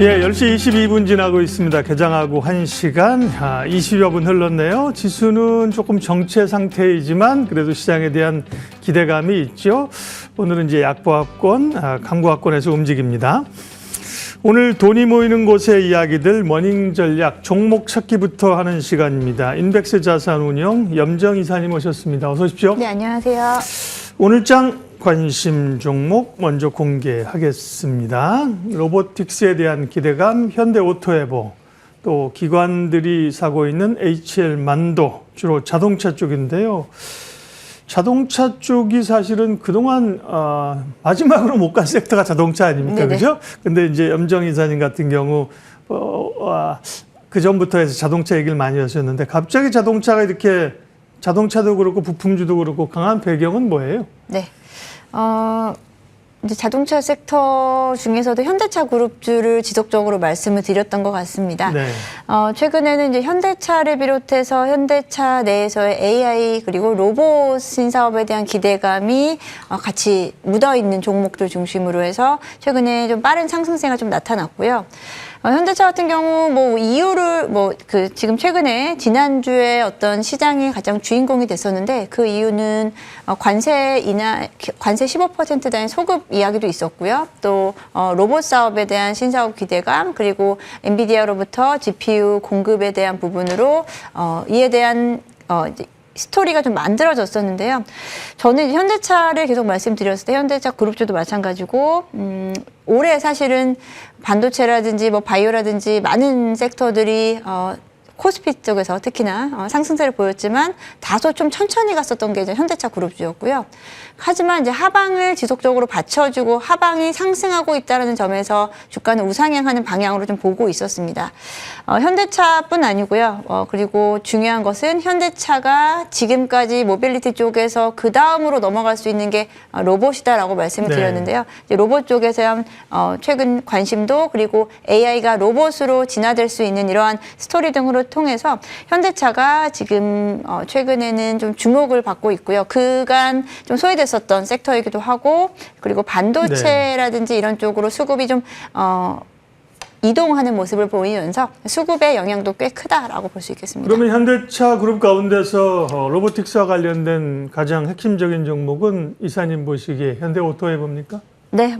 예, 10시 22분 지나고 있습니다. 개장하고 1시간 20여 분 흘렀네요. 지수는 조금 정체 상태이지만 그래도 시장에 대한 기대감이 있죠. 오늘은 이제 약보합권, 강보합권에서 움직입니다. 오늘 돈이 모이는 곳의 이야기들 머닝 전략 종목 찾기부터 하는 시간입니다. 인백스 자산운용 염정 이사님 오셨습니다. 어서 오십시오. 네, 안녕하세요. 오늘장 관심 종목 먼저 공개하겠습니다. 로보틱스에 대한 기대감, 현대오토에버, 또 기관들이 사고 있는 HL만도, 주로 자동차 쪽인데요. 자동차 쪽이 사실은 그동안 마지막으로 못 간 섹터가 자동차 아닙니까? 네네. 그죠? 근데 이제 염정 이사님 같은 경우 그 전부터 해서 자동차 얘기를 많이 하셨는데 갑자기 자동차가 이렇게 자동차도 그렇고 부품주도 그렇고 강한 배경은 뭐예요? 네. 이제 자동차 섹터 중에서도 현대차 그룹주를 지속적으로 말씀을 드렸던 것 같습니다. 네. 최근에는 이제 현대차를 비롯해서 현대차 내에서의 AI 그리고 로봇 신사업에 대한 기대감이 같이 묻어 있는 종목들 중심으로 해서 최근에 좀 빠른 상승세가 좀 나타났고요. 현대차 같은 경우 이유를 지금 최근에 지난주에 어떤 시장이 가장 주인공이 됐었는데 그 이유는 관세 15% 단위 소급 이야기도 있었고요. 또 로봇 사업에 대한 신사업 기대감 그리고 엔비디아로부터 GPU 공급에 대한 부분으로 이에 대한 이제 스토리가 좀 만들어졌었는데요. 저는 이제 현대차를 계속 말씀드렸을 때 현대차 그룹주도 마찬가지고 올해 사실은 반도체라든지 바이오라든지 많은 섹터들이 코스피 쪽에서 특히나 상승세를 보였지만 다소 좀 천천히 갔었던 게 이제 현대차 그룹주였고요. 하지만 이제 하방을 지속적으로 받쳐주고 하방이 상승하고 있다는 점에서 주가는 우상향하는 방향으로 좀 보고 있었습니다. 현대차뿐 아니고요. 그리고 중요한 것은 현대차가 지금까지 모빌리티 쪽에서 그 다음으로 넘어갈 수 있는 게 로봇이다라고 말씀을 드렸는데요. 이제 로봇 쪽에서 최근 관심도 그리고 AI가 로봇으로 진화될 수 있는 이러한 스토리 등으로 통해서 현대차가 지금 최근에는 좀 주목을 받고 있고요. 그간 좀 소외됐었던 섹터이기도 하고 그리고 반도체라든지 이런 쪽으로 수급이 좀 이동하는 모습을 보이면서 수급의 영향도 꽤 크다라고 볼 수 있겠습니다. 그러면 현대차 그룹 가운데서 로보틱스와 관련된 가장 핵심적인 종목은 이사님 보시기에 현대오토에버입니까? 네,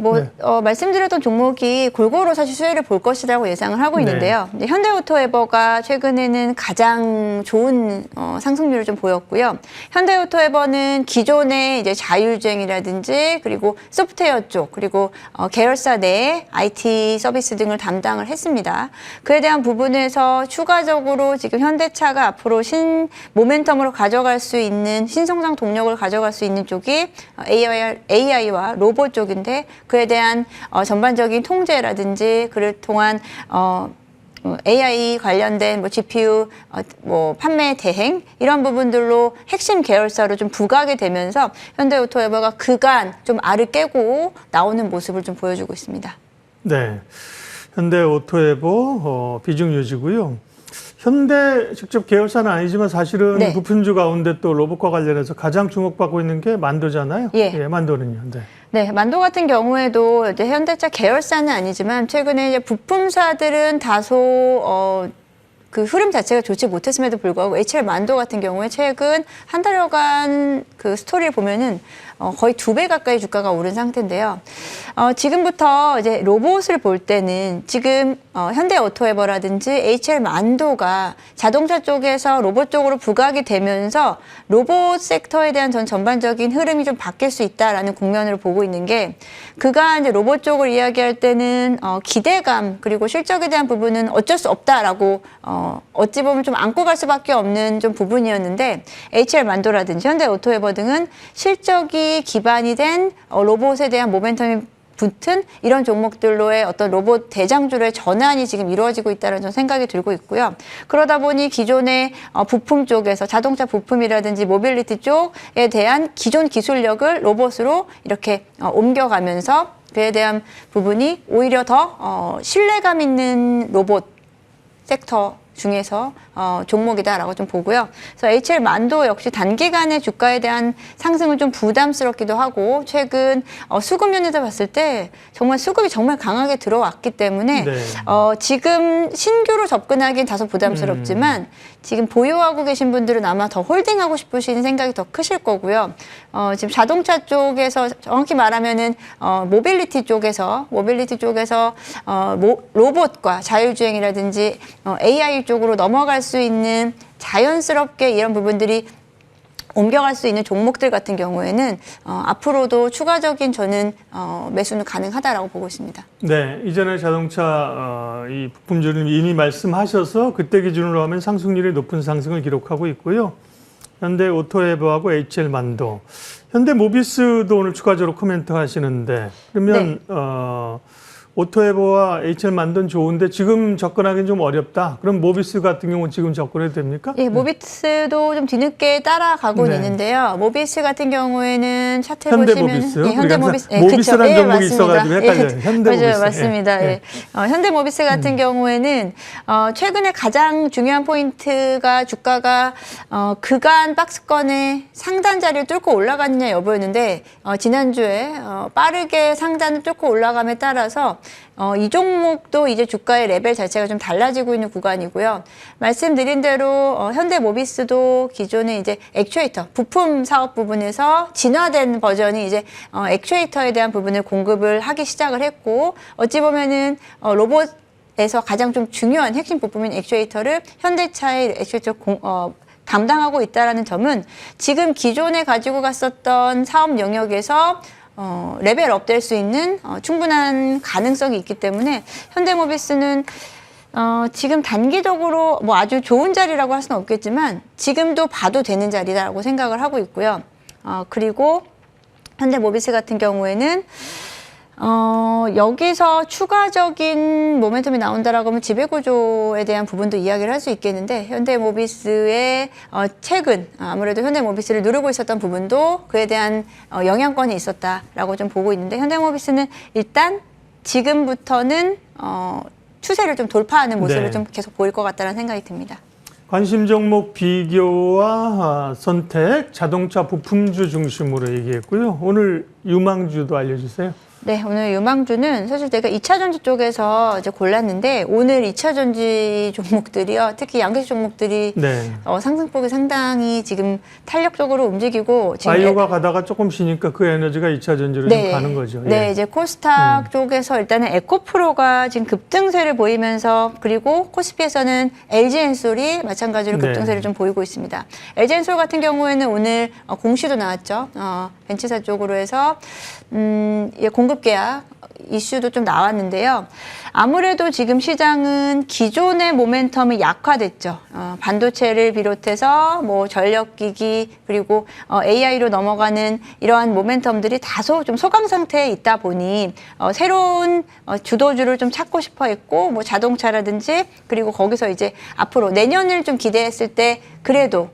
말씀드렸던 종목이 골고루 사실 수혜를 볼 것이라고 예상을 하고 있는데요. 현대오토에버가 최근에는 가장 좋은 상승률을 좀 보였고요. 현대오토에버는 기존의 이제 자율주행이라든지 그리고 소프트웨어 쪽 그리고 계열사 내에 IT 서비스 등을 담당을 했습니다. 그에 대한 부분에서 추가적으로 지금 현대차가 앞으로 모멘텀으로 가져갈 수 있는 신성장 동력을 가져갈 수 있는 쪽이 AI와 로봇 쪽인데 그에 대한 전반적인 통제라든지 그를 통한 AI 관련된 GPU 판매 대행 이런 부분들로 핵심 계열사로 좀 부각이 되면서 현대오토에버가 그간 좀 알을 깨고 나오는 모습을 좀 보여주고 있습니다. 네, 현대오토에버 비중 유지고요. 현대 직접 계열사는 아니지만 사실은 네. 부품주 가운데 또 로봇과 관련해서 가장 주목받고 있는 게 만도잖아요. 예, 만도는요. 네. 네, 만도 같은 경우에도 이제 현대차 계열사는 아니지만 최근에 이제 부품사들은 다소 그 흐름 자체가 좋지 못했음에도 불구하고 HL만도 같은 경우에 최근 한 달여간 그 스토리를 보면은 거의 2배 가까이 주가가 오른 상태인데요. 지금부터 이제 로봇을 볼 때는 지금 현대오토에버라든지 HL만도가 자동차 쪽에서 로봇 쪽으로 부각이 되면서 로봇 섹터에 대한 전반적인 흐름이 좀 바뀔 수 있다라는 국면을 보고 있는 게 그간 이제 로봇 쪽을 이야기할 때는 기대감 그리고 실적에 대한 부분은 어쩔 수 없다라고 어찌 보면 좀 안고 갈 수밖에 없는 좀 부분이었는데 HL만도라든지 현대오토에버 등은 실적이 기반이 된 로봇에 대한 모멘텀이 붙은 이런 종목들로의 어떤 로봇 대장주로의 전환이 지금 이루어지고 있다는 생각이 들고 있고요. 그러다 보니 기존의 부품 쪽에서 자동차 부품이라든지 모빌리티 쪽에 대한 기존 기술력을 로봇으로 이렇게 옮겨가면서 그에 대한 부분이 오히려 더 신뢰감 있는 로봇 섹터 중에서 종목이다라고 좀 보고요. 그래서 HL 만도 역시 단기간에 주가에 대한 상승은 좀 부담스럽기도 하고 최근 수급 면에서 봤을 때 정말 수급이 정말 강하게 들어왔기 때문에 네. 지금 신규로 접근하기엔 다소 부담스럽지만 지금 보유하고 계신 분들은 아마 더 홀딩하고 싶으신 생각이 더 크실 거고요. 지금 자동차 쪽에서 정확히 말하면은 모빌리티 쪽에서 로봇과 자율주행이라든지 AI 쪽으로 넘어갈 수 있는 자연스럽게 이런 부분들이 옮겨갈 수 있는 종목들 같은 경우에는 앞으로도 추가적인 저는 매수는 가능하다라고 보고 있습니다. 네, 이전에 자동차 이 부품주는 이미 말씀하셔서 그때 기준으로 하면 상승률이 높은 상승을 기록하고 있고요. 현대 오토에버하고 HL 만도, 현대 모비스도 오늘 추가적으로 코멘트 하시는데 그러면 네. 오토에버와 HL 만도는 좋은데 지금 접근하기는 좀 어렵다. 그럼 모비스 같은 경우는 지금 접근해도 됩니까? 예, 모비스도 좀 뒤늦게 따라가고 네. 있는데요. 모비스 같은 경우에는 차트 현대 보시면 모비스요? 예, 현대 우리가 모비스, 모비스라는 그쵸. 종목이 맞습니다. 있어가지고 헷갈려요. 현대 맞아요, 모비스. 맞습니다. 예. 예. 현대 모비스 같은 경우에는 최근에 가장 중요한 포인트가 주가가 그간 박스권의 상단 자리를 뚫고 올라갔느냐 여부였는데 지난주에 빠르게 상단을 뚫고 올라감에 따라서 이 종목도 이제 주가의 레벨 자체가 좀 달라지고 있는 구간이고요. 말씀드린 대로 현대 모비스도 기존에 이제 액추에이터 부품 사업 부분에서 진화된 버전이 이제 액추에이터에 대한 부분을 공급을 하기 시작을 했고 어찌 보면은 로봇에서 가장 좀 중요한 핵심 부품인 액추에이터를 현대차의 액추에이터 담당하고 있다라는 점은 지금 기존에 가지고 갔었던 사업 영역에서 레벨업 될 수 있는 충분한 가능성이 있기 때문에 현대모비스는 지금 단기적으로 뭐 아주 좋은 자리라고 할 수는 없겠지만 지금도 봐도 되는 자리다라고 생각을 하고 있고요. 그리고 현대모비스 같은 경우에는 여기서 추가적인 모멘텀이 나온다라고 하면 지배구조에 대한 부분도 이야기를 할 수 있겠는데 현대모비스의 최근 아무래도 현대모비스를 누르고 있었던 부분도 그에 대한 영향권이 있었다라고 좀 보고 있는데 현대모비스는 일단 지금부터는 추세를 좀 돌파하는 모습을 네. 좀 계속 보일 것 같다는 생각이 듭니다. 관심 종목 비교와 선택, 자동차 부품주 중심으로 얘기했고요. 오늘 유망주도 알려주세요. 네, 오늘 유망주는 사실 제가 2차전지 쪽에서 이제 골랐는데 오늘 2차전지 종목들이요. 특히 양극재 종목들이 네. 상승폭이 상당히 지금 탄력적으로 움직이고 지금 바이오가 가다가 조금 쉬니까 그 에너지가 2차 전지로 좀 가는 거죠. 네, 예. 이제 코스닥 쪽에서 일단은 에코프로가 지금 급등세를 보이면서 그리고 코스피에서는 LG엔솔이 마찬가지로 네. 급등세를 좀 보이고 있습니다. LG엔솔 같은 경우에는 오늘 공시도 나왔죠. 벤치사 쪽으로 해서 공급 계약 이슈도 좀 나왔는데요. 아무래도 지금 시장은 기존의 모멘텀이 약화됐죠. 반도체를 비롯해서 뭐 전력기기 그리고 AI로 넘어가는 이러한 모멘텀들이 다소 좀 소강 상태에 있다 보니 새로운 주도주를 좀 찾고 싶어 했고 뭐 자동차라든지 그리고 거기서 이제 앞으로 내년을 좀 기대했을 때 그래도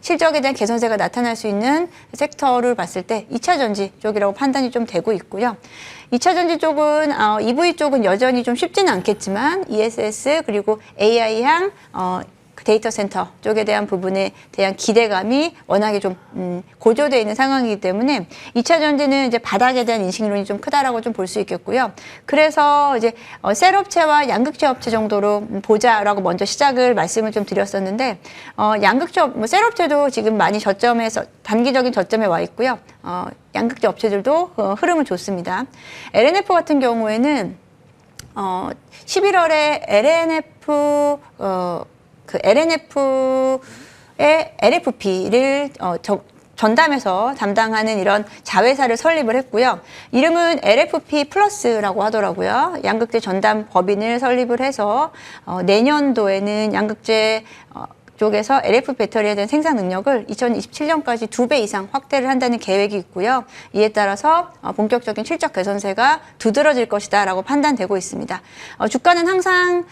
실적에 대한 개선세가 나타날 수 있는 섹터를 봤을 때 2차 전지 쪽이라고 판단이 좀 되고 있고요. 2차 전지 쪽은 EV 쪽은 여전히 좀 쉽지는 않겠지만 ESS 그리고 AI향 데이터 센터 쪽에 대한 부분에 대한 기대감이 워낙에 좀 고조되어 있는 상황이기 때문에 2차 전지는 이제 바닥에 대한 인식론이 좀 크다라고 좀 볼 수 있겠고요. 그래서 이제 셀업체와 양극재 업체 정도로 보자라고 먼저 시작을 말씀을 좀 드렸었는데 양극재 셀업체도 지금 많이 저점에서 단기적인 저점에 와 있고요. 양극재 업체들도 흐름은 좋습니다. LNF 같은 경우에는 11월에 LNF의 LFP를 전담해서 담당하는 이런 자회사를 설립을 했고요. 이름은 LFP 플러스라고 하더라고요. 양극재 전담 법인을 설립을 해서 내년도에는 양극재 쪽에서 LF 배터리에 대한 생산 능력을 2027년까지 2배 이상 확대를 한다는 계획이 있고요. 이에 따라서 본격적인 실적 개선세가 두드러질 것이다라고 판단되고 있습니다. 주가는 항상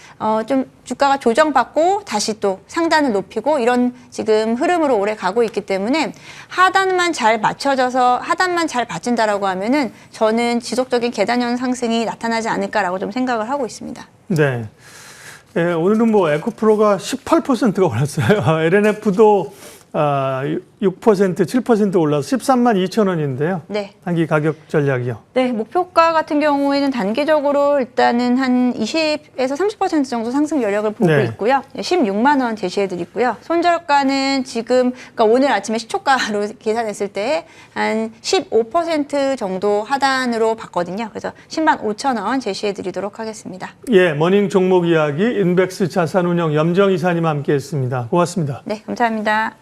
좀 주가가 조정받고 다시 또 상단을 높이고 이런 지금 흐름으로 오래 가고 있기 때문에 하단만 잘 맞춰져서 하단만 잘 받친다라고 하면은 저는 지속적인 계단형 상승이 나타나지 않을까라고 좀 생각을 하고 있습니다. 네. 예, 오늘은 뭐 에코프로가 18%가 올랐어요. LNF도 6%, 7% 올라서 13만 2천 원인데요. 네. 단기 가격 전략이요. 네, 목표가 같은 경우에는 단기적으로 일단은 한 20에서 30% 정도 상승 여력을 보고 네. 있고요. 16만 원 제시해드리고요. 손절가는 지금, 그러니까 오늘 아침에 시초가로 계산했을 때 한 15% 정도 하단으로 봤거든요. 그래서 10만 5천 원 제시해드리도록 하겠습니다. 예, 머닝 종목 이야기 인백스 자산운용 염정 이사님 함께했습니다. 고맙습니다. 네, 감사합니다.